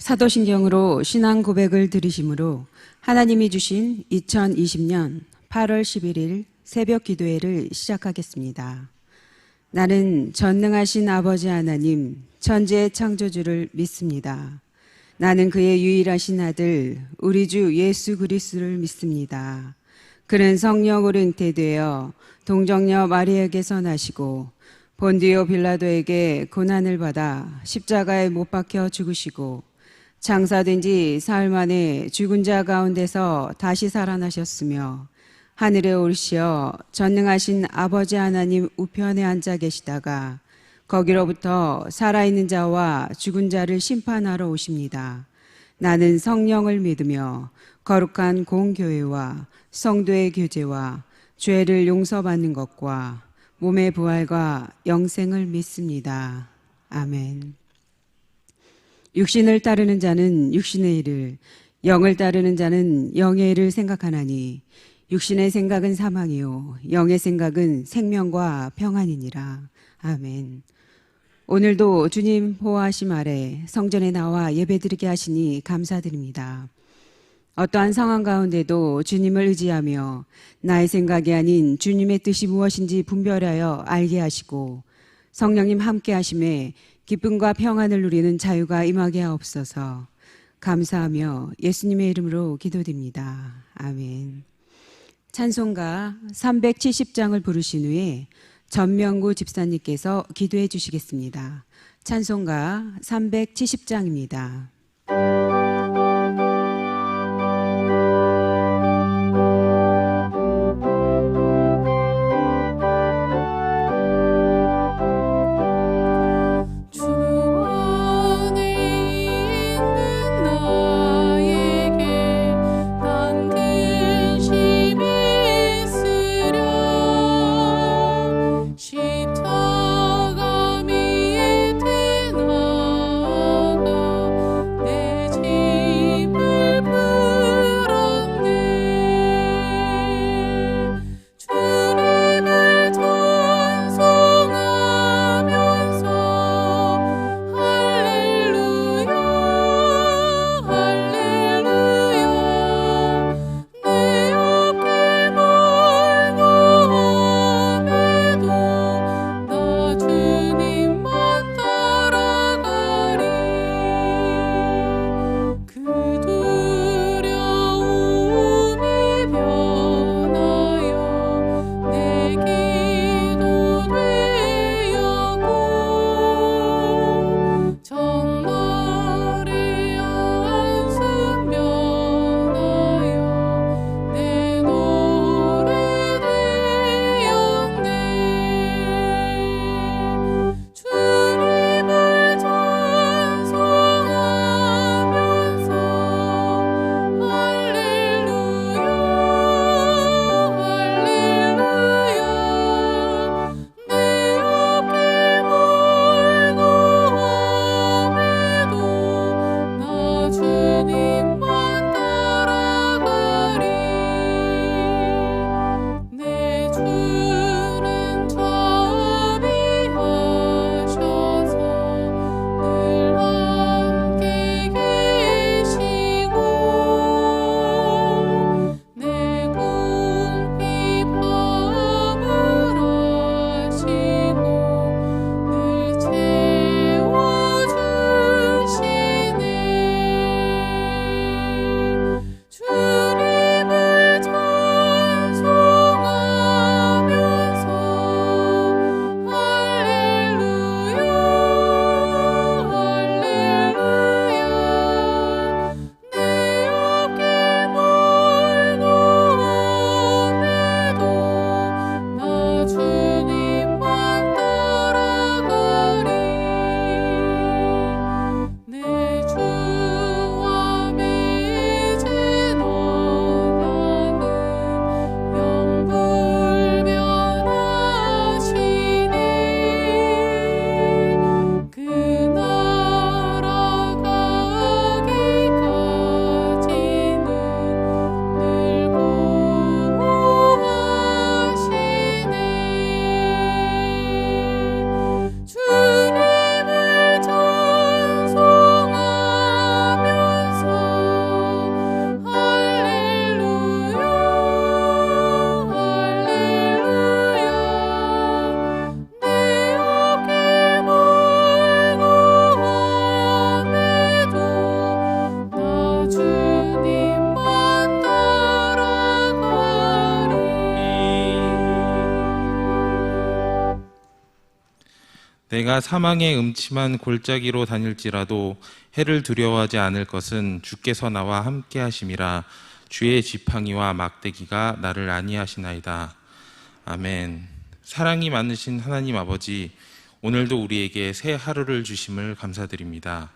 사도신경으로 신앙 고백을 들으심으로 하나님이 주신 2020년 8월 11일 새벽 기도회를 시작하겠습니다. 나는 전능하신 아버지 하나님, 천지의 창조주를 믿습니다. 나는 그의 유일하신 아들, 우리 주 예수 그리스도를 믿습니다. 그는 성령으로 잉태되어 동정녀 마리아에게서 나시고 본디오 빌라도에게 고난을 받아 십자가에 못 박혀 죽으시고 장사된 지 사흘 만에 죽은 자 가운데서 다시 살아나셨으며 하늘에 오르시어 전능하신 아버지 하나님 우편에 앉아 계시다가 거기로부터 살아있는 자와 죽은 자를 심판하러 오십니다. 나는 성령을 믿으며 거룩한 공교회와 성도의 교제와 죄를 용서받는 것과 몸의 부활과 영생을 믿습니다. 아멘. 육신을 따르는 자는 육신의 일을, 영을 따르는 자는 영의 일을 생각하나니 육신의 생각은 사망이요 영의 생각은 생명과 평안이니라. 아멘. 오늘도 주님 보호하심 아래 성전에 나와 예배드리게 하시니 감사드립니다. 어떠한 상황 가운데도 주님을 의지하며 나의 생각이 아닌 주님의 뜻이 무엇인지 분별하여 알게 하시고 성령님 함께 하심에 기쁨과 평안을 누리는 자유가 임하게 하옵소서. 감사하며 예수님의 이름으로 기도드립니다. 아멘. 찬송가 370장을 부르신 후에 전명구 집사님께서 기도해 주시겠습니다. 찬송가 370장입니다. 십자가 밑에 나가 내가 사망의 음침한 골짜기로 다닐지라도 해를 두려워하지 않을 것은 주께서 나와 함께 하심이라. 주의 지팡이와 막대기가 나를 안위하시나이다. 아멘. 사랑이 많으신 하나님 아버지, 오늘도 우리에게 새 하루를 주심을 감사드립니다.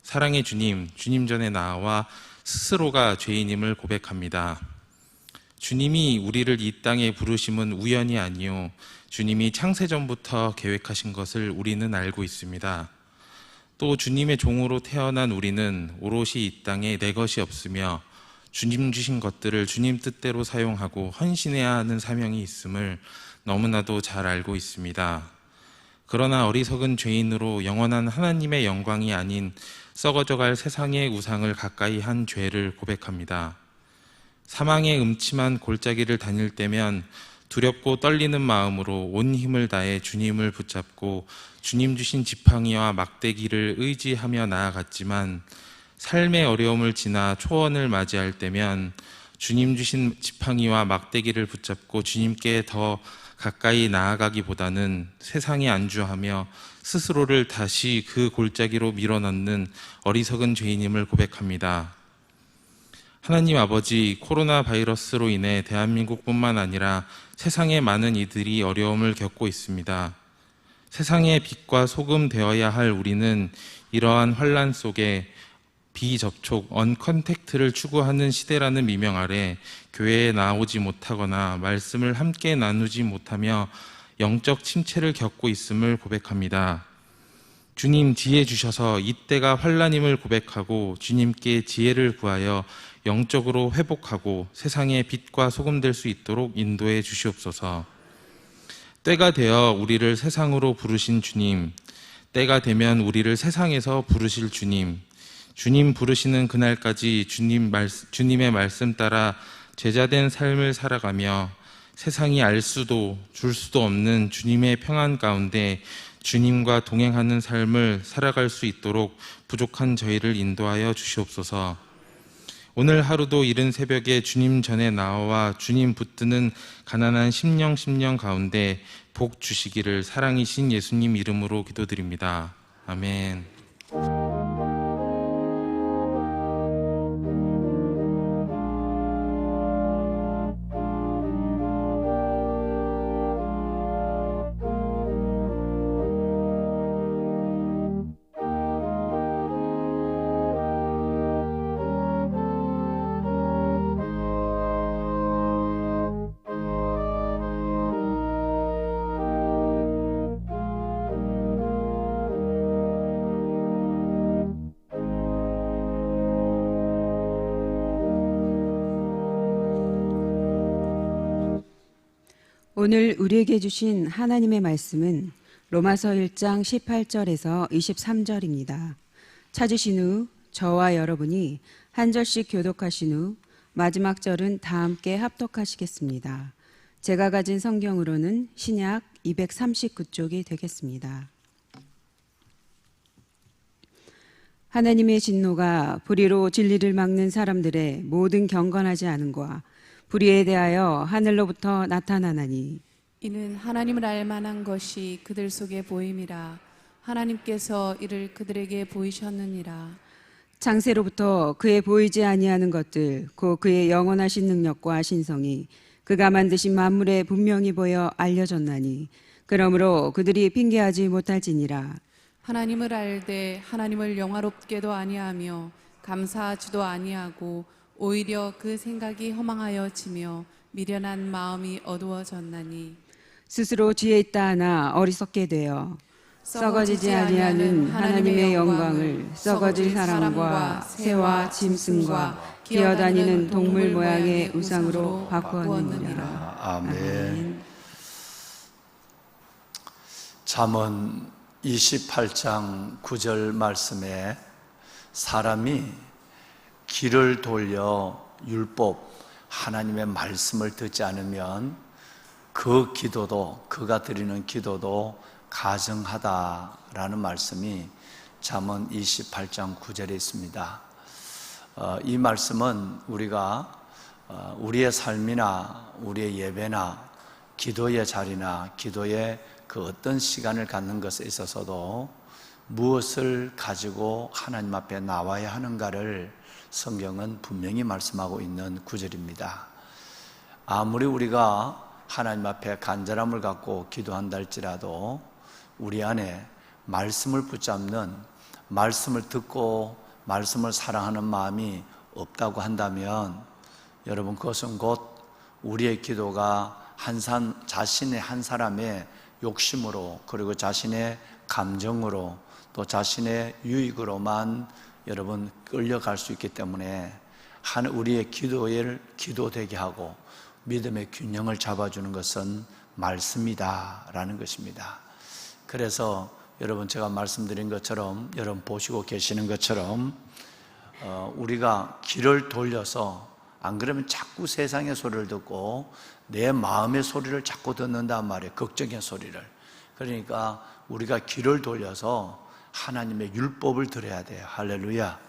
사랑의 주님, 주님 전에 나와 스스로가 죄인임을 고백합니다. 주님이 우리를 이 땅에 부르심은 우연이 아니요, 주님이 창세전부터 계획하신 것을 우리는 알고 있습니다. 또 주님의 종으로 태어난 우리는 오롯이 이 땅에 내 것이 없으며 주님 주신 것들을 주님 뜻대로 사용하고 헌신해야 하는 사명이 있음을 너무나도 잘 알고 있습니다. 그러나 어리석은 죄인으로 영원한 하나님의 영광이 아닌 썩어져갈 세상의 우상을 가까이 한 죄를 고백합니다. 사망의 음침한 골짜기를 다닐 때면 두렵고 떨리는 마음으로 온 힘을 다해 주님을 붙잡고 주님 주신 지팡이와 막대기를 의지하며 나아갔지만, 삶의 어려움을 지나 초원을 맞이할 때면 주님 주신 지팡이와 막대기를 붙잡고 주님께 더 가까이 나아가기보다는 세상에 안주하며 스스로를 다시 그 골짜기로 밀어넣는 어리석은 죄인임을 고백합니다. 하나님 아버지, 코로나 바이러스로 인해 대한민국뿐만 아니라 세상의 많은 이들이 어려움을 겪고 있습니다. 세상의 빛과 소금 되어야 할 우리는 이러한 환난 속에 비접촉, 언컨택트를 추구하는 시대라는 미명 아래 교회에 나오지 못하거나 말씀을 함께 나누지 못하며 영적 침체를 겪고 있음을 고백합니다. 주님, 지혜 주셔서 이때가 환난임을 고백하고 주님께 지혜를 구하여 영적으로 회복하고 세상의 빛과 소금 될 수 있도록 인도해 주시옵소서. 때가 되어 우리를 세상으로 부르신 주님, 때가 되면 우리를 세상에서 부르실 주님, 주님 부르시는 그날까지 주님의 말씀 따라 제자된 삶을 살아가며 세상이 알 수도 줄 수도 없는 주님의 평안 가운데 주님과 동행하는 삶을 살아갈 수 있도록 부족한 저희를 인도하여 주시옵소서. 오늘 하루도 이른 새벽에 주님 전에 나와 주님 붙드는 가난한 심령 가운데 복 주시기를 사랑이신 예수님 이름으로 기도드립니다. 아멘. 오늘 우리에게 주신 하나님의 말씀은 로마서 1장 18절에서 23절입니다. 찾으신 후 저와 여러분이 한 절씩 교독하신 후 마지막 절은 다 함께 합독하시겠습니다. 제가 가진 성경으로는 신약 239쪽이 되겠습니다. 하나님의 진노가 불의로 진리를 막는 사람들의 모든 경건하지 않음과 불의에 대하여 하늘로부터 나타나나니, 이는 하나님을 알 만한 것이 그들 속에 보임이라. 하나님께서 이를 그들에게 보이셨느니라. 창세로부터 그의 보이지 아니하는 것들 곧 그의 영원하신 능력과 신성이 그가 만드신 만물에 분명히 보여 알려졌나니, 그러므로 그들이 핑계하지 못할지니라. 하나님을 알되 하나님을 영화롭게도 아니하며 감사하지도 아니하고 오히려 그 생각이 허망하여지며 미련한 마음이 어두워졌나니, 스스로 지혜 있다 하나 어리석게 되어 썩어지지 아니하는 하나님의 영광을 썩어질 사람과 새와 짐승과 기어다니는 동물 모양의 우상으로 바꾸었느니라. 아멘. 잠언 28장 9절 말씀에 사람이 귀를 돌려 율법 하나님의 말씀을 듣지 않으면 그 기도도, 그가 드리는 기도도 가증하다라는 말씀이 잠언 28장 9절에 있습니다. 이 말씀은 우리가 우리의 삶이나 우리의 예배나 기도의 자리나 기도의 그 어떤 시간을 갖는 것에 있어서도 무엇을 가지고 하나님 앞에 나와야 하는가를 성경은 분명히 말씀하고 있는 구절입니다. 아무리 우리가 하나님 앞에 간절함을 갖고 기도한다 할지라도 우리 안에 말씀을 붙잡는, 말씀을 듣고 말씀을 사랑하는 마음이 없다고 한다면 여러분, 그것은 곧 우리의 기도가 자신의 한 사람의 욕심으로, 그리고 자신의 감정으로, 또 자신의 유익으로만 여러분 끌려갈 수 있기 때문에 우리의 기도를 기도되게 하고 믿음의 균형을 잡아주는 것은 말씀이다라는 것입니다. 그래서 여러분, 제가 말씀드린 것처럼, 여러분 보시고 계시는 것처럼 우리가 귀를 돌려서, 안 그러면 자꾸 세상의 소리를 듣고 내 마음의 소리를 자꾸 듣는단 말이에요. 걱정의 소리를. 그러니까 우리가 귀를 돌려서 하나님의 율법을 들어야 돼요. 할렐루야.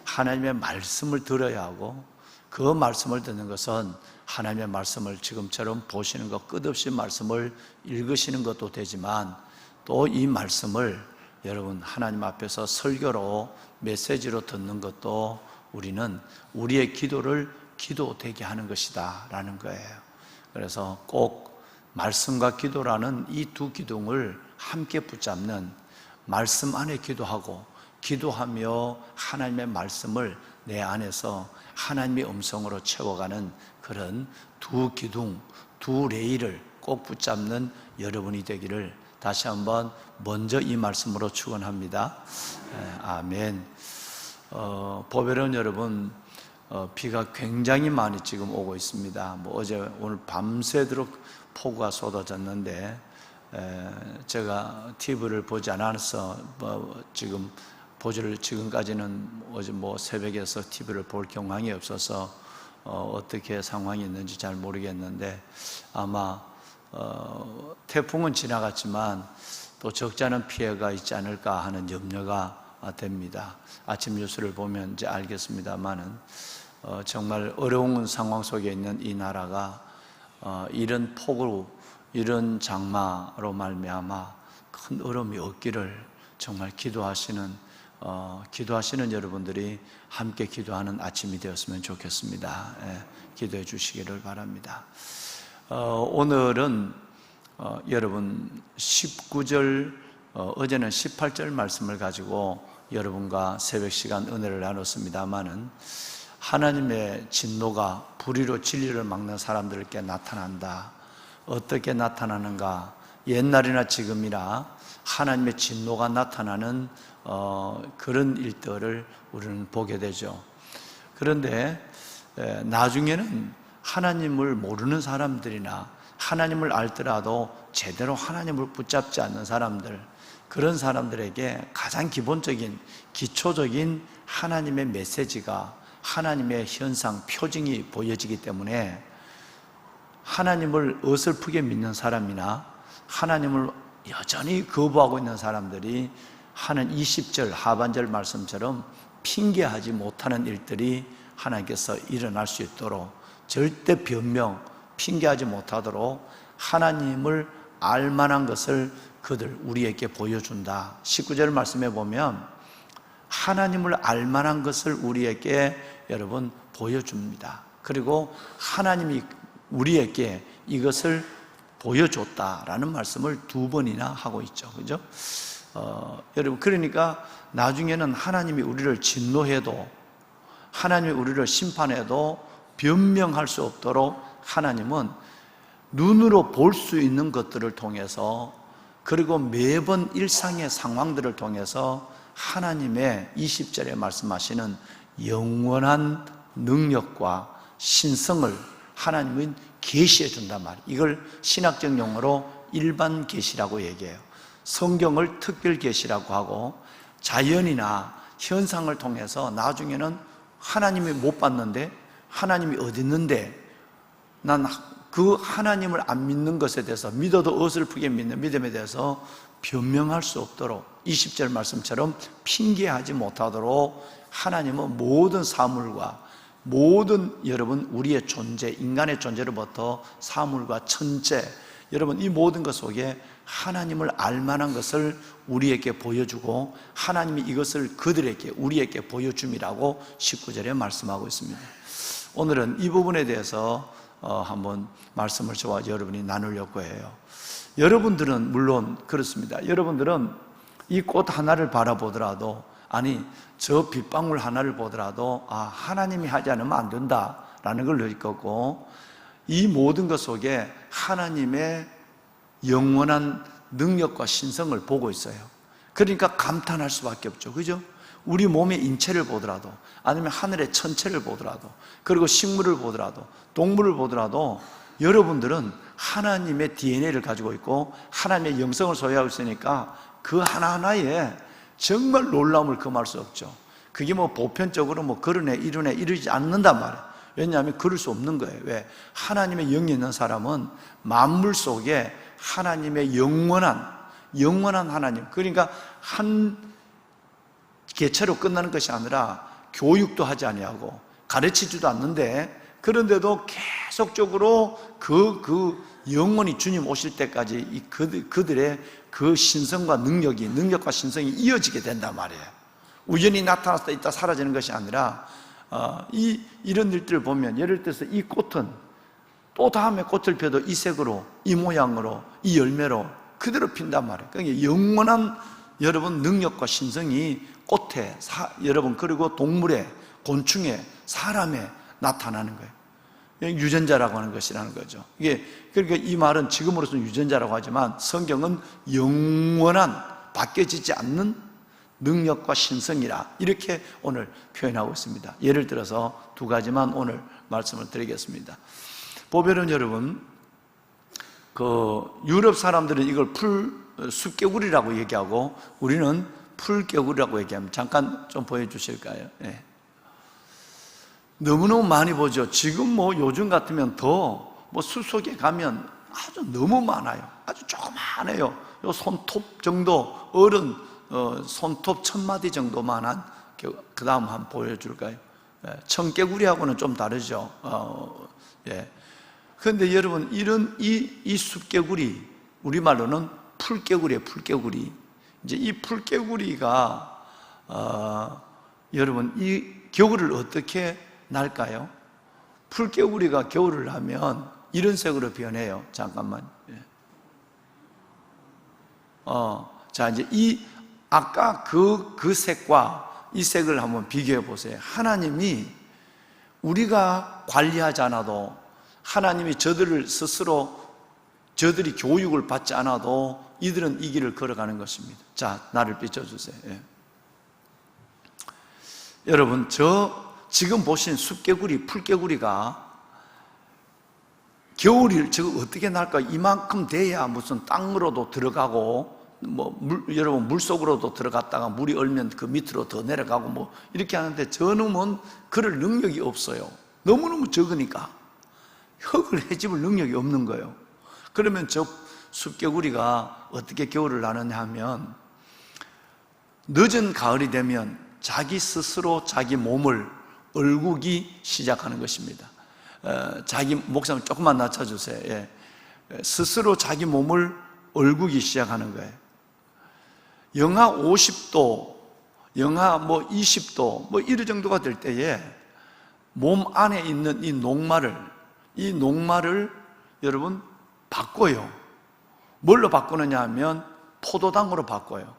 하나님의 말씀을 들어야 하고, 그 말씀을 듣는 것은 하나님의 말씀을 지금처럼 보시는 것, 끝없이 말씀을 읽으시는 것도 되지만, 또 이 말씀을 여러분 하나님 앞에서 설교로, 메시지로 듣는 것도 우리는 우리의 기도를 기도되게 하는 것이다 라는 거예요. 그래서 꼭 말씀과 기도라는 이 두 기둥을 함께 붙잡는, 말씀 안에 기도하고 기도하며 하나님의 말씀을 내 안에서 하나님의 음성으로 채워가는 그런 두 기둥, 두 레일을 꼭 붙잡는 여러분이 되기를 다시 한번 먼저 이 말씀으로 축원합니다. 아멘. 보배로운 여러분, 비가 굉장히 많이 지금 오고 있습니다. 어제 오늘 밤새도록 폭우가 쏟아졌는데, 제가 TV를 보지 않아서 지금까지는 어제 새벽에서 TV를 볼 경황이 없어서 어떻게 상황이 있는지 잘 모르겠는데, 아마 태풍은 지나갔지만 또 적지 않은 피해가 있지 않을까 하는 염려가 됩니다. 아침 뉴스를 보면 이제 알겠습니다만은 정말 어려운 상황 속에 있는 이 나라가 이런 폭우로, 이런 장마로 말미암아 큰 어려움이 없기를 정말 기도하시는 여러분들이 함께 기도하는 아침이 되었으면 좋겠습니다. 기도해 주시기를 바랍니다. 오늘은 여러분 19절, 어제는 18절 말씀을 가지고 여러분과 새벽 시간 은혜를 나눴습니다마는, 하나님의 진노가 불의로 진리를 막는 사람들께 나타난다. 어떻게 나타나는가? 옛날이나 지금이나 하나님의 진노가 나타나는 그런 일들을 우리는 보게 되죠. 그런데 나중에는 하나님을 모르는 사람들이나 하나님을 알더라도 제대로 하나님을 붙잡지 않는 사람들, 그런 사람들에게 가장 기본적인, 기초적인 하나님의 메시지가, 하나님의 현상, 표징이 보여지기 때문에 하나님을 어설프게 믿는 사람이나 하나님을 여전히 거부하고 있는 사람들이 하는 20절 하반절 말씀처럼 핑계하지 못하는 일들이 하나님께서 일어날 수 있도록, 절대 변명, 핑계하지 못하도록 하나님을 알만한 것을 우리에게 보여준다. 19절 말씀에 보면 하나님을 알만한 것을 우리에게 여러분 보여줍니다. 그리고 하나님이 우리에게 이것을 보여줬다라는 말씀을 두 번이나 하고 있죠. 그죠? 여러분, 그러니까 나중에는 하나님이 우리를 진노해도, 하나님이 우리를 심판해도 변명할 수 없도록 하나님은 눈으로 볼 수 있는 것들을 통해서, 그리고 매번 일상의 상황들을 통해서 하나님의 20절에 말씀하시는 영원한 능력과 신성을 하나님은 계시해 준단 말이에요. 이걸 신학적 용어로 일반 계시라고 얘기해요. 성경을 특별 계시라고 하고, 자연이나 현상을 통해서 나중에는 하나님이 못 봤는데, 하나님이 어디 있는데 난 그 하나님을 안 믿는 것에 대해서, 믿어도 어설프게 믿는 믿음에 대해서 변명할 수 없도록, 20절 말씀처럼 핑계하지 못하도록 하나님은 모든 사물과 모든 여러분 우리의 존재, 인간의 존재로부터 사물과 천재, 여러분 이 모든 것 속에 하나님을 알만한 것을 우리에게 보여주고 하나님이 이것을 그들에게 우리에게 보여줌이라고 19절에 말씀하고 있습니다. 오늘은 이 부분에 대해서 한번 말씀을 저와 여러분이 나누려고 해요. 여러분들은 물론 그렇습니다. 여러분들은 이 꽃 하나를 바라보더라도, 아니 저 빗방울 하나를 보더라도 하나님이 하지 않으면 안 된다라는 걸 느낄 거고, 이 모든 것 속에 하나님의 영원한 능력과 신성을 보고 있어요. 그러니까 감탄할 수밖에 없죠. 그죠? 우리 몸의 인체를 보더라도, 아니면 하늘의 천체를 보더라도, 그리고 식물을 보더라도, 동물을 보더라도 여러분들은 하나님의 DNA를 가지고 있고 하나님의 영성을 소유하고 있으니까 그 하나하나에 정말 놀라움을 금할 수 없죠. 그게 뭐 보편적으로 뭐 그러네 이러네 이러지 않는단 말이에요. 왜냐하면 그럴 수 없는 거예요. 왜? 하나님의 영이 있는 사람은 만물 속에 하나님의 영원한 하나님, 그러니까 한 개체로 끝나는 것이 아니라 교육도 하지 아니하고 가르치지도 않는데, 그런데도 계속적으로 그 영원히 주님 오실 때까지 그들의 그 신성과 능력과 신성이 이어지게 된단 말이에요. 우연히 나타났다 있다 사라지는 것이 아니라 이런 일들을 보면, 예를 들어서 이 꽃은 또 다음에 꽃을 펴도 이 색으로, 이 모양으로, 이 열매로 그대로 핀단 말이에요. 그러니까 영원한 여러분 능력과 신성이 꽃에, 여러분 그리고 동물에, 곤충에, 사람에 나타나는 거예요. 유전자라고 하는 것이라는 거죠. 이게 그러니까 이 말은 지금으로서는 유전자라고 하지만 성경은 영원한 바뀌어지지 않는 능력과 신성이라 이렇게 오늘 표현하고 있습니다. 예를 들어서 두 가지만 오늘 말씀을 드리겠습니다. 보면은 여러분, 유럽 사람들은 이걸 숲개구리라고 얘기하고 우리는 풀개구리라고 얘기합니다. 잠깐 좀 보여주실까요? 네. 너무너무 많이 보죠. 지금 뭐 요즘 같으면 더 숲속에 가면 아주 너무 많아요. 아주 조그만해요. 요 손톱 정도, 어른 손톱 1000마디 정도만한. 그 다음 한번 보여줄까요? 청개구리하고는 좀 다르죠. 예. 그런데 여러분, 이 숲개구리, 우리말로는 풀개구리예요. 풀개구리. 이제 이 풀개구리가 여러분, 이 겨울을 어떻게 날까요? 풀개구리가 겨울을 하면 이런 색으로 변해요. 잠깐만. 자, 이제 아까 그 색과 이 색을 한번 비교해 보세요. 하나님이 우리가 관리하지 않아도, 하나님이 저들이 교육을 받지 않아도 이들은 이 길을 걸어가는 것입니다. 자, 나를 비춰주세요. 예. 여러분, 지금 보신 숲개구리, 풀개구리가 겨울이 저거 어떻게 날까? 이만큼 돼야 무슨 땅으로도 들어가고, 여러분 물속으로도 들어갔다가 물이 얼면 그 밑으로 더 내려가고 이렇게 하는데, 저놈은 그럴 능력이 없어요. 너무너무 적으니까 흙을 헤집을 능력이 없는 거예요. 그러면 저 숲개구리가 어떻게 겨울을 나느냐 하면, 늦은 가을이 되면 자기 스스로 자기 몸을 얼구기 시작하는 것입니다. 자기 목소리 조금만 낮춰주세요. 예. 스스로 자기 몸을 얼구기 시작하는 거예요. 영하 50도, 영하 20도 이런 정도가 될 때에 몸 안에 있는 이 녹말을 여러분 바꿔요. 뭘로 바꾸느냐 하면 포도당으로 바꿔요.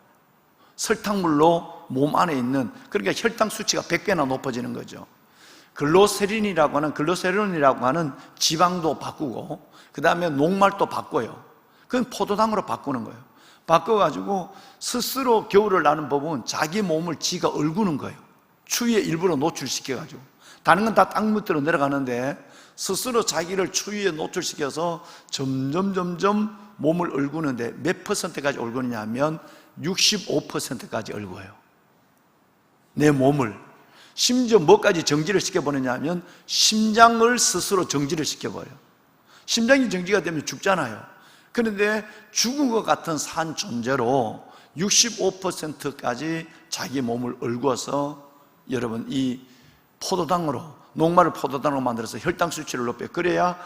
설탕물로 몸 안에 있는, 그러니까 혈당 수치가 100배나 높아지는 거죠. 글로세린이라고 하는 지방도 바꾸고, 그 다음에 녹말도 바꿔요. 그건 포도당으로 바꾸는 거예요. 바꿔가지고 스스로 겨울을 나는 법은 자기 몸을 지가 얼구는 거예요. 추위에 일부러 노출시켜가지고. 다른 건 다 땅 밑으로 내려가는데 스스로 자기를 추위에 노출시켜서 점점 몸을 얼구는데 몇 %까지 얼구느냐 하면 65%까지 얼고요. 내 몸을. 심지어 뭐까지 정지를 시켜버리냐 하면 심장을 스스로 정지를 시켜버려요. 심장이 정지가 되면 죽잖아요. 그런데 죽은 것 같은 산 존재로 65%까지 자기 몸을 얼구어서 여러분 이 포도당으로, 녹말을 포도당으로 만들어서 혈당 수치를 높여요. 그래야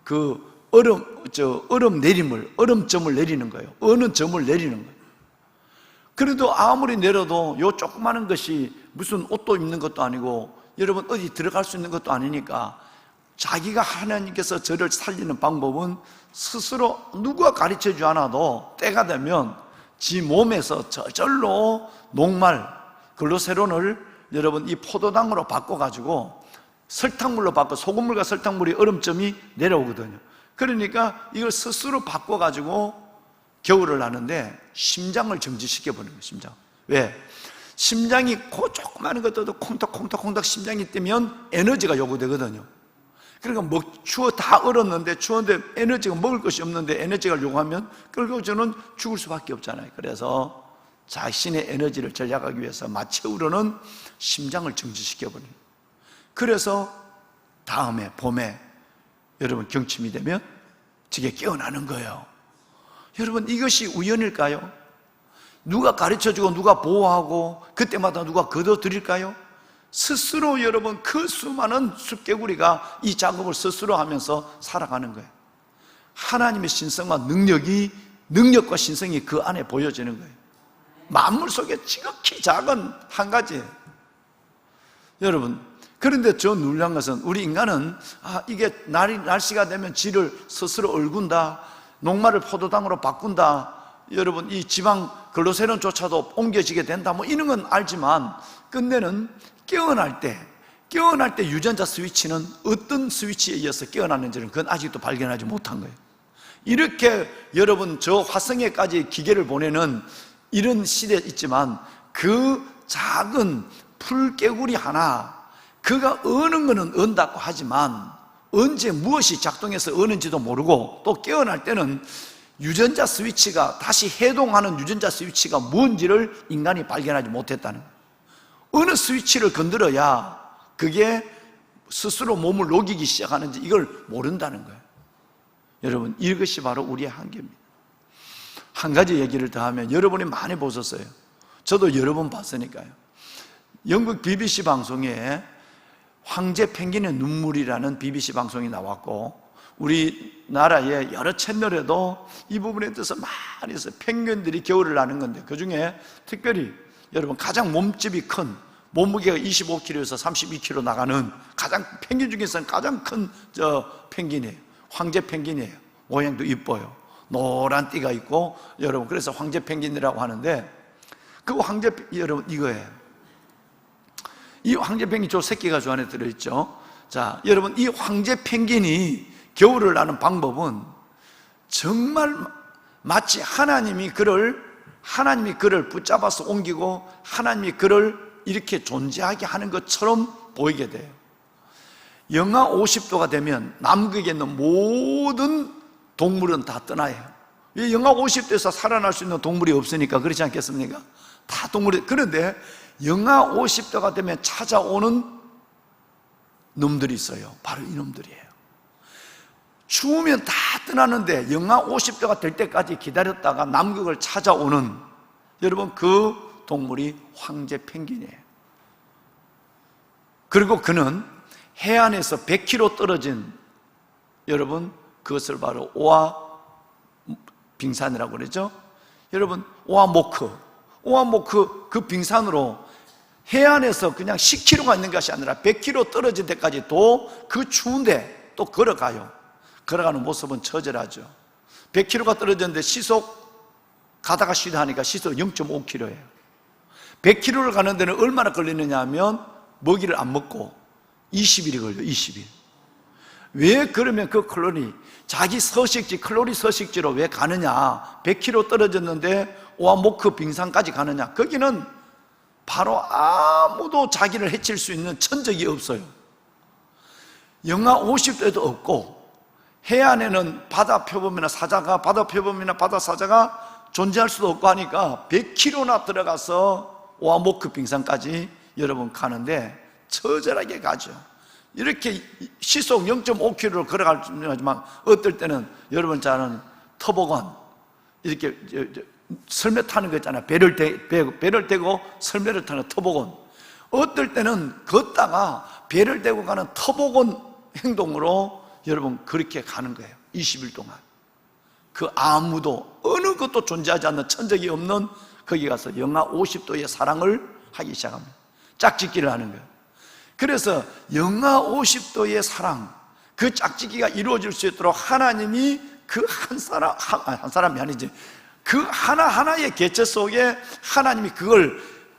그 얼음점을 내리는 거예요. 어느 점을 내리는 거예요. 그래도 아무리 내려도 요 조그마한 것이 무슨 옷도 입는 것도 아니고 여러분 어디 들어갈 수 있는 것도 아니니까 자기가 하나님께서 저를 살리는 방법은 스스로 누가 가르쳐주지 않아도 때가 되면 지 몸에서 저절로 녹말 글로세론을 여러분 이 포도당으로 바꿔가지고 설탕물로 바꿔 소금물과 설탕물이 얼음점이 내려오거든요. 그러니까 이걸 스스로 바꿔가지고 겨울을 하는데 심장을 정지시켜버리는 거예요. 심장. 왜? 심장이 그 조그마한 것도 콩닥콩닥 심장이 뛰면 에너지가 요구되거든요. 그러니까 추워 다 얼었는데 추운데 에너지가 먹을 것이 없는데 에너지가 요구하면 결국 저는 죽을 수밖에 없잖아요. 그래서 자신의 에너지를 절약하기 위해서 맞춰우려는 심장을 정지시켜버려요. 그래서 다음에 봄에 여러분 경침이 되면 저게 깨어나는 거예요. 여러분 이것이 우연일까요? 누가 가르쳐주고 누가 보호하고 그때마다 누가 거둬들일까요? 스스로 여러분 그 수많은 숲개구리가 이 작업을 스스로 하면서 살아가는 거예요. 하나님의 신성과 능력과 신성이 그 안에 보여지는 거예요. 만물 속에 지극히 작은 한 가지예요. 여러분 그런데 저 놀란 것은 우리 인간은 이게 날씨가 되면 지를 스스로 얼군다, 녹말을 포도당으로 바꾼다, 여러분 이 지방 글로세론조차도 옮겨지게 된다 뭐 이런 건 알지만 끝내는 깨어날 때 유전자 스위치는 어떤 스위치에 의해서 깨어났는지는 그건 아직도 발견하지 못한 거예요. 이렇게 여러분 저 화성에까지 기계를 보내는 이런 시대에 있지만 그 작은 풀개구리 하나 그가 어는 거는 언다고 하지만 언제 무엇이 작동해서 어는지도 모르고 또 깨어날 때는 유전자 스위치가 다시 해동하는 유전자 스위치가 뭔지를 인간이 발견하지 못했다는 거예요. 어느 스위치를 건드려야 그게 스스로 몸을 녹이기 시작하는지 이걸 모른다는 거예요. 여러분 이것이 바로 우리의 한계입니다. 한 가지 얘기를 더 하면 여러분이 많이 보셨어요. 저도 여러 번 봤으니까요. 영국 BBC 방송에 황제 펭귄의 눈물이라는 BBC 방송이 나왔고 우리나라의 여러 채널에도 이 부분에 대해서 많이 있어요. 펭귄들이 겨울을 나는 건데 그 중에 특별히 여러분 가장 몸집이 큰 몸무게가 25kg에서 32kg 나가는 가장 펭귄 중에서는 가장 큰 펭귄이에요. 황제 펭귄이에요. 모양도 이뻐요. 노란 띠가 있고 여러분 그래서 황제 펭귄이라고 하는데 그 황제 여러분 이거예요. 이 황제 펭귄 저 새끼가 저 안에 들어있죠. 자 여러분 이 황제 펭귄이 겨울을 나는 방법은 정말 마치 하나님이 그를 붙잡아서 옮기고 하나님이 그를 이렇게 존재하게 하는 것처럼 보이게 돼요. 영하 50도가 되면 남극에 있는 모든 동물은 다 떠나요. 영하 50도에서 살아날 수 있는 동물이 없으니까 그렇지 않겠습니까? 다 동물이. 그런데 영하 50도가 되면 찾아오는 놈들이 있어요. 바로 이 놈들이에요. 추우면 다 떠나는데 영하 50도가 될 때까지 기다렸다가 남극을 찾아오는 여러분 그 동물이 황제 펭귄이에요. 그리고 그는 해안에서 100km 떨어진 여러분 그것을 바로 오아 빙산이라고 그러죠. 여러분 오아모크 그 빙산으로 해안에서 그냥 10km가 있는 것이 아니라 100km 떨어진 데까지 또 그 추운데 또 걸어가요. 걸어가는 모습은 처절하죠. 100km가 떨어졌는데 시속 가다가 쉬다 하니까 시속 0.5km예요 100km를 가는 데는 얼마나 걸리느냐 하면 먹이를 안 먹고 20일이 걸려요. 20일. 왜 그러면 그 자기 서식지 클로리 서식지로 왜 가느냐, 100km 떨어졌는데 오아모크 빙산까지 가느냐, 거기는 바로 아무도 자기를 해칠 수 있는 천적이 없어요. 영하 50도에도 없고 해안에는 바다 표범이나 바다 사자가 존재할 수도 없고 하니까 100km나 들어가서 오아모크 빙산까지 여러분 가는데 처절하게 가죠. 이렇게 시속 0.5km를 걸어갈 수 있지만 어떨 때는 여러분 잘 아는 터보건 이렇게 설매 타는 거 있잖아요. 배를 대고 설매를 타는 터보건. 어떨 때는 걷다가 배를 대고 가는 터보건 행동으로 여러분 그렇게 가는 거예요. 20일 동안. 그 아무도 어느 것도 존재하지 않는 천적이 없는 거기 가서 영하 50도의 사랑을 하기 시작합니다. 짝짓기를 하는 거예요. 그래서 영하 50도의 사랑, 그 짝짓기가 이루어질 수 있도록 하나님이 그 한 사람이 아니지, 그 하나하나의 개체 속에 하나님이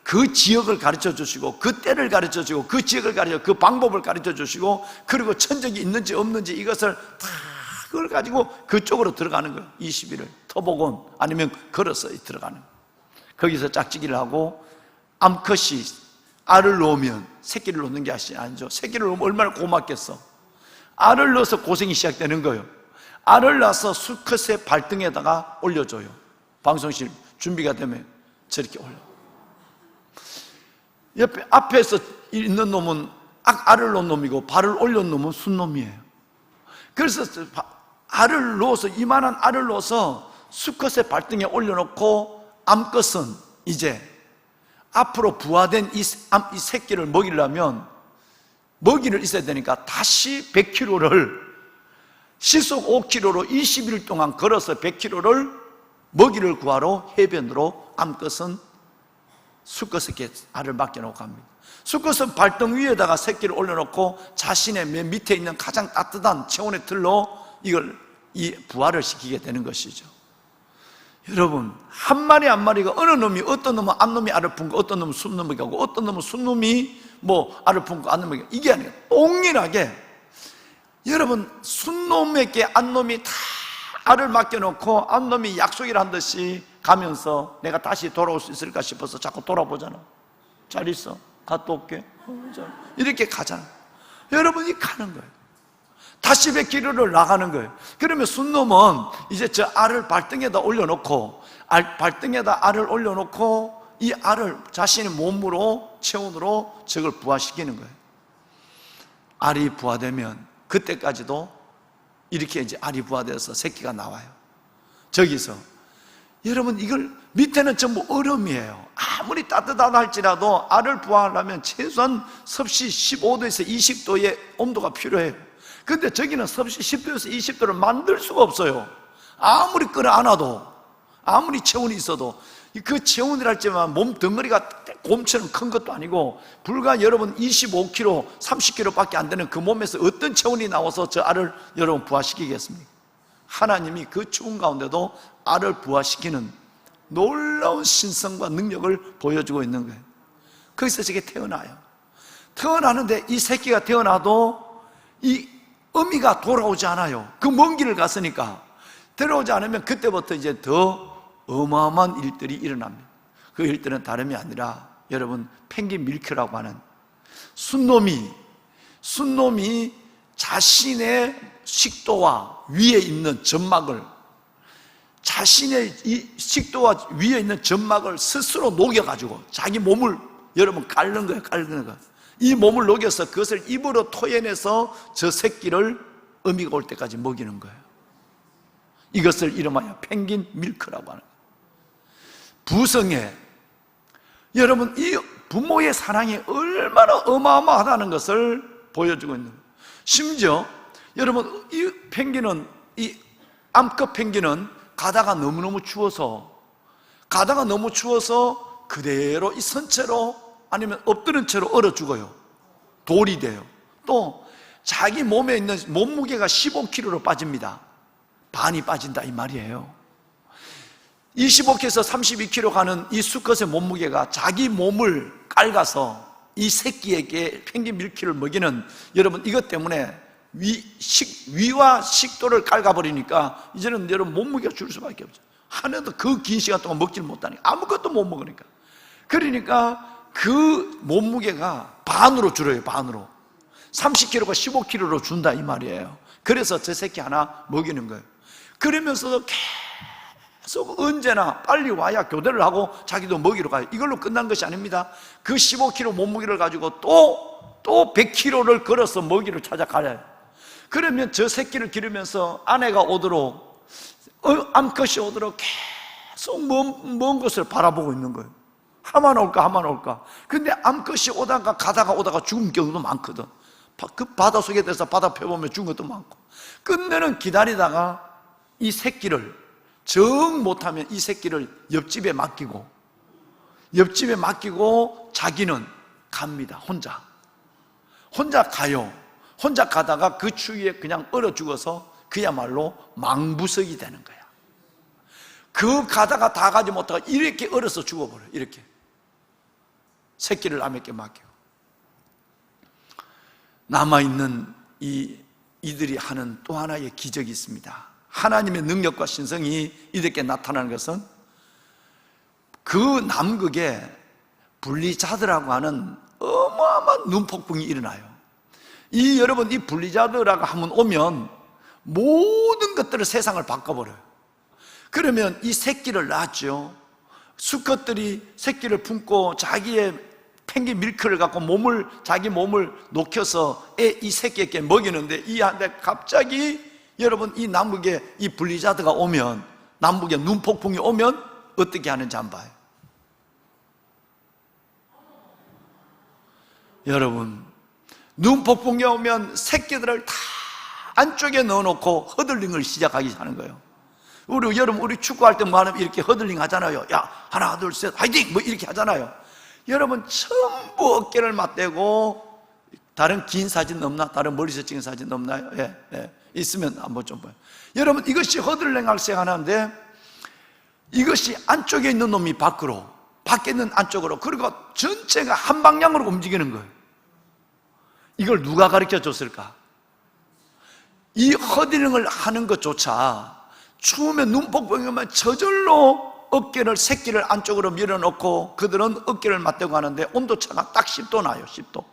그 지역을 가르쳐 주시고, 그 때를 가르쳐 주시고, 그 지역을 그 방법을 가르쳐 주시고, 그리고 천적이 있는지 없는지 이것을 다 그걸 가지고 그쪽으로 들어가는 거예요. 20일을 터보곤 아니면 걸어서 들어가는 거예요. 거기서 짝짓기를 하고, 암컷이 알을 놓으면 새끼를 놓는 게 아니죠. 새끼를 놓으면 얼마나 고맙겠어. 알을 넣어서 고생이 시작되는 거예요. 알을 낳아서 수컷의 발등에다가 올려줘요. 방송실 준비가 되면 저렇게 올려. 옆에 앞에서 있는 놈은 알을 놓은 놈이고 발을 올린 놈은 순놈이에요. 그래서 알을 넣어서, 이만한 알을 넣어서 수컷의 발등에 올려놓고, 암컷은 이제 앞으로 부화된 이 새끼를 먹이려면 먹이를 있어야 되니까 다시 100km를 시속 5km로 20일 동안 걸어서 100km를 먹이를 구하러 해변으로 암컷은 수컷에게 알을 맡겨놓고 갑니다. 수컷은 발등 위에다가 새끼를 올려놓고 자신의 맨 밑에 있는 가장 따뜻한 체온의 틀로 이 부화를 시키게 되는 것이죠. 여러분, 한 마리 한 마리가 어느 놈이, 어떤 놈은 암놈이 알을 품고, 어떤 놈은 순놈이 가고, 어떤 놈은 순놈이 알을 품고 암놈이 가고, 이게 아니에요. 동일하게 여러분, 순놈에게 암놈이 다 알을 맡겨놓고 암놈이 약속을 한 듯이 가면서 내가 다시 돌아올 수 있을까 싶어서 자꾸 돌아보잖아. 잘 있어, 갔다 올게, 이렇게 가잖아. 여러분이 가는 거예요. 다시 100km를 나가는 거예요. 그러면 순놈은 이제 저 알을 발등에다 올려놓고, 발등에다 알을 올려놓고 이 알을 자신의 몸으로, 체온으로 저걸 부화시키는 거예요. 알이 부화되면 그때까지도 이렇게 이제 알이 부화돼서 새끼가 나와요. 저기서 여러분, 이걸 밑에는 전부 얼음이에요. 아무리 따뜻하다 할지라도 알을 부화하려면 최소한 섭씨 15도에서 20도의 온도가 필요해요. 근데 저기는 섭씨 10도에서 20도를 만들 수가 없어요. 아무리 끌어안아도, 아무리 체온이 있어도. 그 체온이랄지만 몸 덩어리가 곰처럼 큰 것도 아니고, 불과 여러분 25kg, 30kg 밖에 안 되는 그 몸에서 어떤 체온이 나와서 저 알을 여러분 부화시키겠습니까? 하나님이 그 추운 가운데도 알을 부화시키는 놀라운 신성과 능력을 보여주고 있는 거예요. 거기서 저게 태어나요. 태어나는데 이 새끼가 태어나도 이 어미가 돌아오지 않아요. 그 먼 길을 갔으니까. 들어오지 않으면 그때부터 이제 더 어마어마한 일들이 일어납니다. 그 일들은 다름이 아니라 여러분, 펭귄 밀크라고 하는 순놈이 자신의 식도와 위에 있는 점막을, 자신의 이 식도와 위에 있는 점막을 스스로 녹여가지고 자기 몸을 여러분 닳는 거예요. 닳는 거. 이 몸을 녹여서 그것을 입으로 토해내서 저 새끼를 어미가 올 때까지 먹이는 거예요. 이것을 이름하여 펭귄 밀크라고 하는 거예요. 부성에 여러분, 이 부모의 사랑이 얼마나 어마어마하다는 것을 보여주고 있는 거예요. 심지어 여러분, 이 펭귄은, 이 암컷 펭귄은 가다가 너무 추워서 그대로 이 선체로 아니면 엎드린 채로 얼어 죽어요. 돌이 돼요. 또 자기 몸에 있는 몸무게가 15kg로 빠집니다. 반이 빠진다 이 말이에요. 25kg에서 32kg 가는 이 수컷의 몸무게가 자기 몸을 깔아서 이 새끼에게 펭귄 밀키를 먹이는, 여러분 이것 때문에 위와 식도를 깔아버리니까 이제는 여러분 몸무게가 줄 수밖에 없죠. 하나도 그 긴 시간 동안 먹지를 못하니까, 아무것도 못 먹으니까. 그러니까 그 몸무게가 반으로 줄어요. 반으로 30kg가 15kg로 준다 이 말이에요. 그래서 저 새끼 하나 먹이는 거예요. 그러면서도 계속 언제나 빨리 와야 교대를 하고 자기도 먹이러 가요. 이걸로 끝난 것이 아닙니다. 그 15kg 몸무게를 가지고 또 100kg를 걸어서 먹이를 찾아가요. 그러면 저 새끼를 기르면서 아내가 오도록, 암컷이 오도록 계속 먼 곳을 바라보고 있는 거예요. 하만 올까 근데 암컷이 가다가 죽은 경우도 많거든. 그 바다 속에 들어서 바다 펴보면 죽은 것도 많고, 끝내는 기다리다가 이 새끼를 정 못하면 이 새끼를 옆집에 맡기고 자기는 갑니다. 혼자 가요. 혼자 가다가 그 추위에 그냥 얼어 죽어서 그야말로 망부석이 되는 거야. 그 가다가 다 가지 못하고 이렇게 얼어서 죽어버려요. 이렇게 새끼를 남에게 맡기고, 남아있는 이들이 하는 또 하나의 기적이 있습니다. 하나님의 능력과 신성이 이들에게 나타나는 것은 그 남극에 블리자드라고 하는 어마어마한 눈폭풍이 일어나요. 여러분, 이 블리자드라고 하면 오면 모든 것들을, 세상을 바꿔버려요. 그러면 이 새끼를 낳았죠. 수컷들이 새끼를 품고 자기의 펭귄 밀크를 갖고 자기 몸을 녹여서 이 새끼에게 먹이는데, 이한테 갑자기 여러분, 이 남극에 이 블리자드가 오면, 남북에 눈폭풍이 오면 어떻게 하는지 한번 봐요. 여러분, 눈폭풍이 오면 새끼들을 다 안쪽에 넣어놓고 허들링을 시작하기 하는 거예요. 여러분, 우리 축구할 때 뭐 하면 이렇게 허들링 하잖아요. 야, 하나, 둘, 셋, 화이팅! 뭐 이렇게 하잖아요. 여러분, 전부 어깨를 맞대고, 다른 긴 사진 없나? 다른 머리에서 찍은 사진 없나요? 예. 있으면 한번 좀 봐요. 여러분, 이것이 허들링을 시작하는데, 이것이 안쪽에 있는 놈이 밖으로, 밖에 있는 안쪽으로, 그리고 전체가 한 방향으로 움직이는 거예요. 이걸 누가 가르쳐 줬을까? 이 허들링을 하는 것조차 추우면 눈폭풍이 오면 저절로 어깨를, 새끼를 안쪽으로 밀어넣고 그들은 어깨를 맞대고 하는데 온도차가 딱 10도 나요. 10도.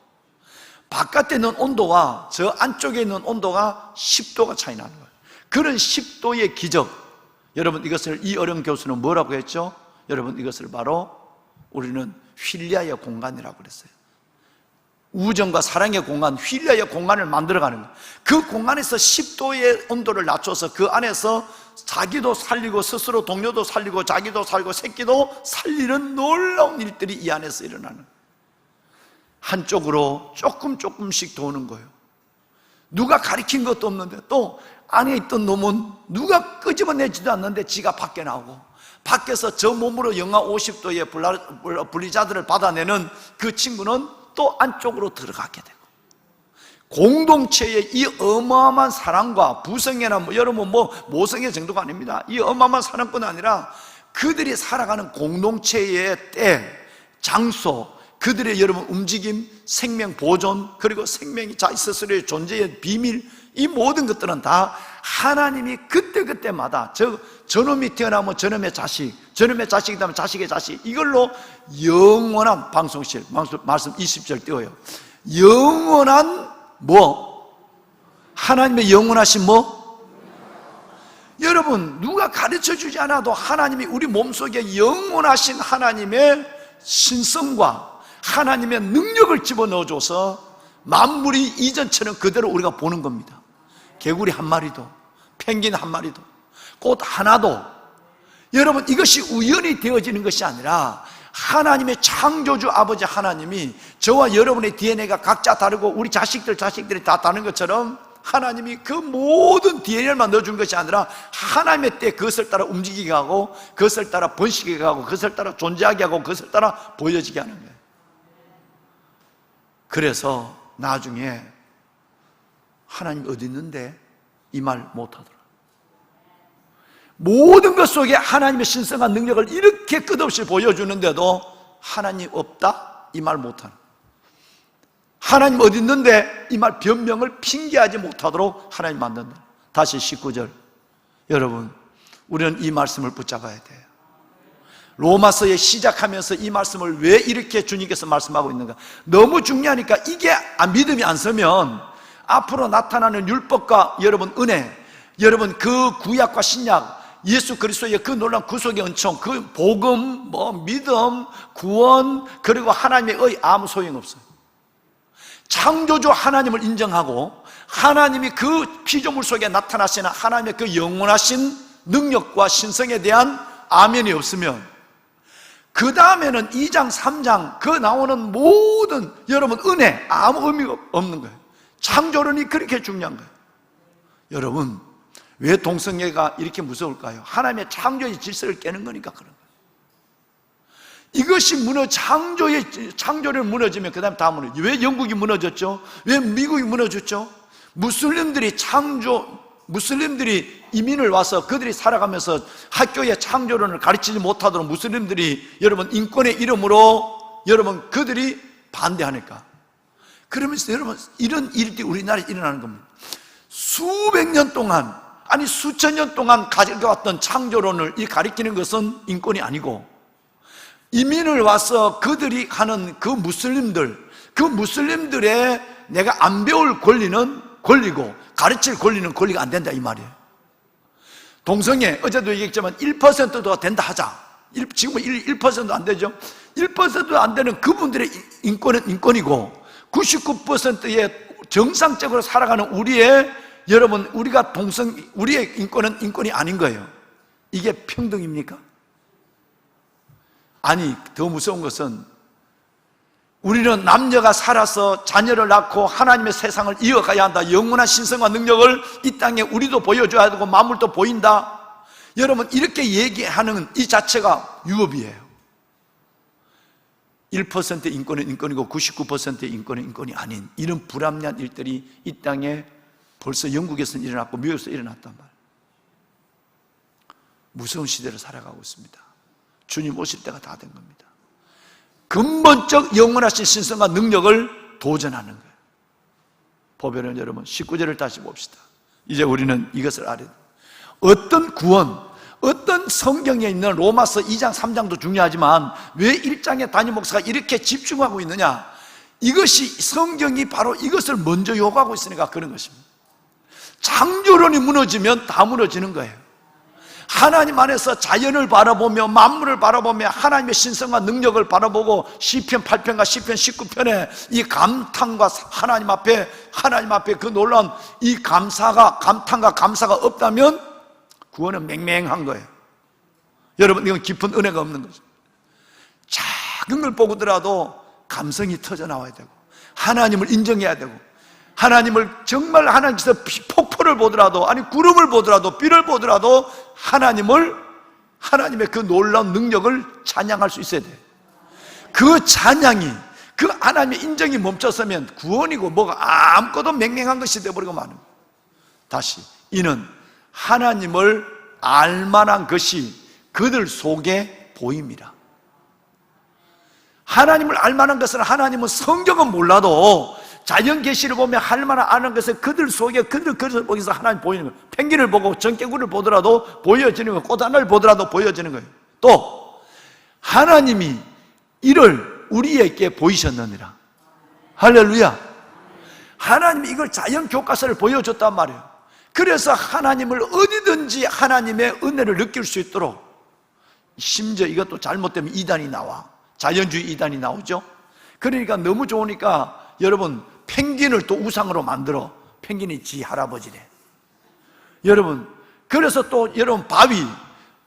바깥에 있는 온도와 저 안쪽에 있는 온도가 10도가 차이 나는 거예요. 그런 10도의 기적, 여러분, 이것을 이 어려운 교수는 뭐라고 했죠? 여러분, 이것을 바로 우리는 휠리아의 공간이라고 그랬어요. 우정과 사랑의 공간, 휠리아의 공간을 만들어가는 거예요. 그 공간에서 10도의 온도를 낮춰서 그 안에서 자기도 살리고 스스로 동료도 살리고 자기도 살고 새끼도 살리는 놀라운 일들이 이 안에서 일어나는 거예요. 한쪽으로 조금씩 도는 거예요. 누가 가르친 것도 없는데, 또 안에 있던 놈은 누가 끄집어내지도 않는데 지가 밖에 나오고, 밖에서 저 몸으로 영하 50도의 블리자드를 받아내는 그 친구는 또 안쪽으로 들어가게 되고, 공동체의 이 어마어마한 사랑과 부성애나 여러분 모성애 정도가 아닙니다. 이 어마어마한 사랑뿐 아니라 그들이 살아가는 공동체의 때, 장소, 그들의 여러분 움직임, 생명 보존, 그리고 생명이 자기 스스로의 존재의 비밀, 이 모든 것들은 다 하나님이 그때마다 저놈이 태어나면 저놈의 자식, 저놈의 자식이 되면 자식의 자식, 이걸로 영원한 방송실, 말씀 20절 띄워요. 영원한 하나님의 영원하신 여러분, 누가 가르쳐 주지 않아도 하나님이 우리 몸속에 영원하신 하나님의 신성과 하나님의 능력을 집어넣어줘서 만물이 이전처럼 그대로 우리가 보는 겁니다. 개구리 한 마리도, 펭귄 한 마리도, 꽃 하나도, 여러분, 이것이 우연히 되어지는 것이 아니라 하나님의 창조주 아버지 하나님이 저와 여러분의 DNA가 각자 다르고 우리 자식들이 다 다른 것처럼 하나님이 그 모든 DNA를 넣어준 것이 아니라 하나님의 때 그것을 따라 움직이게 하고, 그것을 따라 번식하게 하고, 그것을 따라 존재하게 하고, 그것을 따라 보여지게 하는 거예요. 그래서 나중에 하나님 어디 있는데 이 말 못하더라. 모든 것 속에 하나님의 신성한 능력을 이렇게 끝없이 보여주는데도 하나님 없다? 이 말 못하는, 하나님 어디 있는데 이 말 변명을 핑계하지 못하도록 하나님 만든다. 다시 19절, 여러분, 우리는 이 말씀을 붙잡아야 돼요. 로마서에 시작하면서 이 말씀을 왜 이렇게 주님께서 말씀하고 있는가? 너무 중요하니까 이게 믿음이 안 서면 앞으로 나타나는 율법과 여러분 은혜, 여러분 그 구약과 신약, 예수 그리스도의 그 놀라운 구속의 은총, 그 복음, 믿음, 구원, 그리고 하나님의 의, 아무 소용없어요. 창조주 하나님을 인정하고 하나님이 그 피조물 속에 나타나시는 하나님의 그 영원하신 능력과 신성에 대한 아멘이 없으면, 그 다음에는 2장, 3장 그 나오는 모든 여러분 은혜 아무 의미가 없는 거예요. 창조론이 그렇게 중요한 거예요. 여러분, 왜 동성애가 이렇게 무서울까요? 하나님의 창조의 질서를 깨는 거니까 그런 거예요. 이것이 창조를 무너지면 그 다음에 다 무너져요. 왜 영국이 무너졌죠? 왜 미국이 무너졌죠? 무슬림들이 이민을 와서 그들이 살아가면서 학교에 창조론을 가르치지 못하도록 무슬림들이 여러분 인권의 이름으로 여러분 그들이 반대하니까, 그러면서 여러분 이런 일들이 우리나라에 일어나는 겁니다. 수백 년 동안, 아니 수천 년 동안 가져왔던 창조론을 가리키는 것은 인권이 아니고, 이민을 와서 그들이 하는 그 무슬림들의 내가 안 배울 권리는 권리고 가르칠 권리는 권리가 안 된다 이 말이에요. 동성애 어제도 얘기했지만 1%도 된다 하자. 지금은 1%도 안 되죠. 1%도 안 되는 그분들의 인권은 인권이고 99%의 정상적으로 살아가는 우리의 우리의 인권은 인권이 아닌 거예요. 이게 평등입니까? 아니, 더 무서운 것은 우리는 남녀가 살아서 자녀를 낳고 하나님의 세상을 이어가야 한다. 영원한 신성과 능력을 이 땅에 우리도 보여줘야 되고 만물도 보인다. 여러분, 이렇게 얘기하는 이 자체가 유업이에요. 1%의 인권은 인권이고 99%의 인권은 인권이 아닌 이런 불합리한 일들이 이 땅에 벌써 영국에서 일어났고 미국에서 일어났단 말이에요. 무서운 시대를 살아가고 있습니다. 주님 오실 때가 다 된 겁니다. 근본적 영원하신 신성과 능력을 도전하는 거예요. 보배는 여러분 19절을 다시 봅시다. 이제 우리는 이것을 알아야 돼요. 어떤 구원, 어떤 성경에 있는 로마서 2장 3장도 중요하지만 왜 1장에 담임 목사가 이렇게 집중하고 있느냐, 이것이 성경이 바로 이것을 먼저 요구하고 있으니까 그런 것입니다. 창조론이 무너지면 다 무너지는 거예요. 하나님 안에서 자연을 바라보며 만물을 바라보며 하나님의 신성과 능력을 바라보고 시편 8편과 시편 19편에 이 감탄과 하나님 앞에 그 놀라운 이 감탄과 감사가 없다면 구원은 맹맹한 거예요. 여러분, 이건 깊은 은혜가 없는 거죠. 작은 걸 보고더라도 감성이 터져 나와야 되고 하나님을 인정해야 되고 하나님을 정말 하나님께서 폭포를 보더라도, 아니 구름을 보더라도, 비를 보더라도 하나님의 그 놀라운 능력을 찬양할 수 있어야 돼요. 그 찬양이, 그 하나님의 인정이 멈췄으면 구원이고 뭐가 아무것도 맹맹한 것이 되어버리고 마는 거예요. 다시, 이는 하나님을 알만한 것이 그들 속에 보임이라. 하나님을 알만한 것은, 하나님은 성경은 몰라도 자연 계시를 보면 할만한 아는 것은 그들 속에, 그것을 보면서 하나님 보이는 거예요. 펭귄을 보고 전개구리를 보더라도 보여지는 거예요. 꽃 하나를 보더라도 보여지는 거예요. 또 하나님이 이를 우리에게 보이셨느니라. 할렐루야. 하나님이 이걸 자연 교과서를 보여줬단 말이에요. 그래서 하나님을 어디든지 하나님의 은혜를 느낄 수 있도록, 심지어 이것도 잘못되면 이단이 나와, 자연주의 이단이 나오죠. 그러니까 너무 좋으니까 여러분, 펭귄을 또 우상으로 만들어. 펭귄이 지 할아버지래. 여러분, 그래서 또 여러분 바위,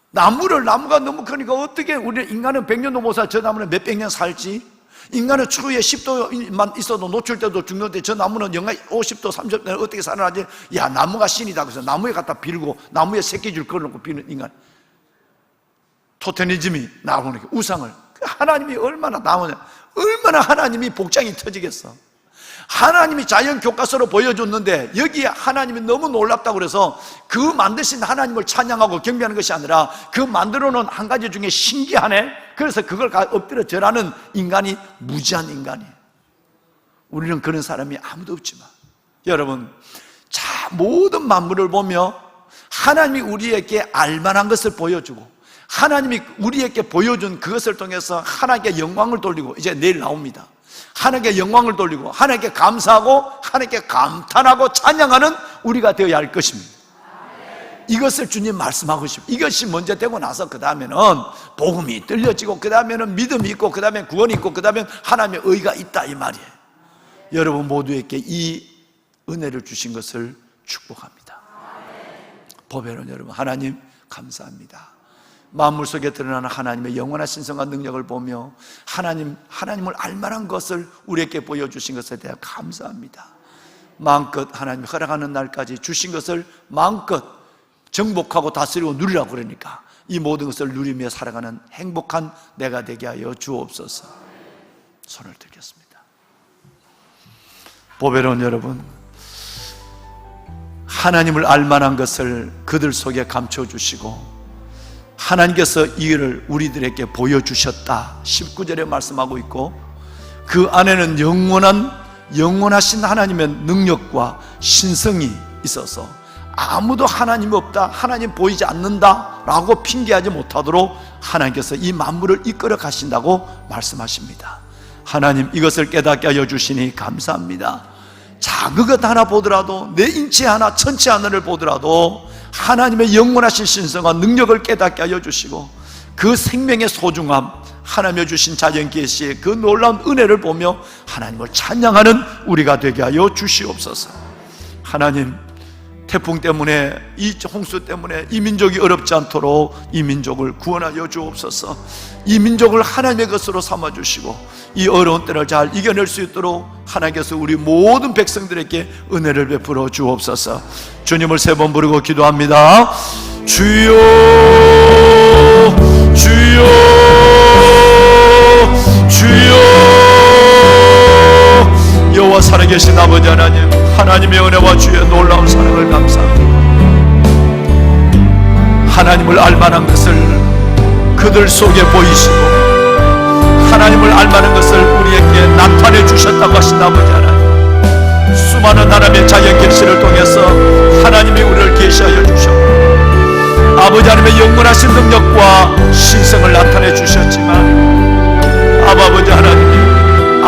나무가 너무 크니까 어떻게 우리 인간은 100년도 못 살, 저 나무는 몇백 년 살지? 인간은 추위에 10도만 있어도 노출돼도 죽는데 저 나무는 영하 50도 30도는 어떻게 살아나지? 야, 나무가 신이다. 그래서 나무에 갖다 빌고 나무에 새끼줄 걸어놓고 비는 인간, 토테니즘이 나오니까 우상을. 하나님이 얼마나 하나님이 복장이 터지겠어. 하나님이 자연 교과서로 보여줬는데 여기에 하나님이 너무 놀랍다고 그래서 그 만드신 하나님을 찬양하고 경배하는 것이 아니라 그 만들어 놓은 한 가지 중에 신기하네, 그래서 그걸 엎드려 절하는 인간이 무지한 인간이에요. 우리는 그런 사람이 아무도 없지만, 여러분, 모든 만물을 보며 하나님이 우리에게 알만한 것을 보여주고 하나님이 우리에게 보여준 그것을 통해서 하나님께 영광을 돌리고, 이제 내일 나옵니다. 하나님께 영광을 돌리고 하나님께 감사하고 하나님께 감탄하고 찬양하는 우리가 되어야 할 것입니다. 이것을 주님 말씀하고 싶어요. 이것이 먼저 되고 나서 그 다음에는 복음이 들려지고 그 다음에는 믿음이 있고 그 다음에 구원이 있고 그 다음에 하나님의 의가 있다 이 말이에요. 여러분 모두에게 이 은혜를 주신 것을 축복합니다. 보배는 여러분, 하나님 감사합니다. 만물 속에 드러나는 하나님의 영원한 신성과 능력을 보며 하나님을 알만한 것을 우리에게 보여주신 것에 대해 감사합니다. 마음껏 하나님이 허락하는 날까지 주신 것을 마음껏 정복하고 다스리고 누리라고 그러니까 이 모든 것을 누리며 살아가는 행복한 내가 되게 하여 주옵소서. 손을 들겠습니다. 보배로운 여러분, 하나님을 알만한 것을 그들 속에 감춰주시고 하나님께서 이 일을 우리들에게 보여주셨다 19절에 말씀하고 있고, 그 안에는 영원하신 하나님의 능력과 신성이 있어서 아무도 하나님 없다, 하나님 보이지 않는다 라고 핑계하지 못하도록 하나님께서 이 만물을 이끌어 가신다고 말씀하십니다. 하나님, 이것을 깨닫게 하여 주시니 감사합니다. 작은 것 하나 보더라도, 내 인체 하나, 천체 하나를 보더라도 하나님의 영원하신 신성과 능력을 깨닫게 하여 주시고, 그 생명의 소중함, 하나님의 주신 자연 계시의 그 놀라운 은혜를 보며 하나님을 찬양하는 우리가 되게 하여 주시옵소서. 하나님, 태풍 때문에, 이 홍수 때문에 이 민족이 어렵지 않도록 이 민족을 구원하여 주옵소서. 이 민족을 하나님의 것으로 삼아주시고 이 어려운 때를 잘 이겨낼 수 있도록 하나님께서 우리 모든 백성들에게 은혜를 베풀어 주옵소서. 주님을 3번 부르고 기도합니다. 주여, 주여, 주여. 여호와 살아계신 아버지 하나님, 하나님의 은혜와 주의 놀라운 사랑을 감사합니다. 하나님을 알만한 것을 그들 속에 보이시고 하나님을 알만한 것을 우리에게 나타내 주셨다고 하신 아버지 하나님, 수많은 하나님의 자연 계시를 통해서 하나님이 우리를 계시하여 주셨고 아버지 하나님의 영원하신 능력과 신성을 나타내 주셨지만 아버지 하나님,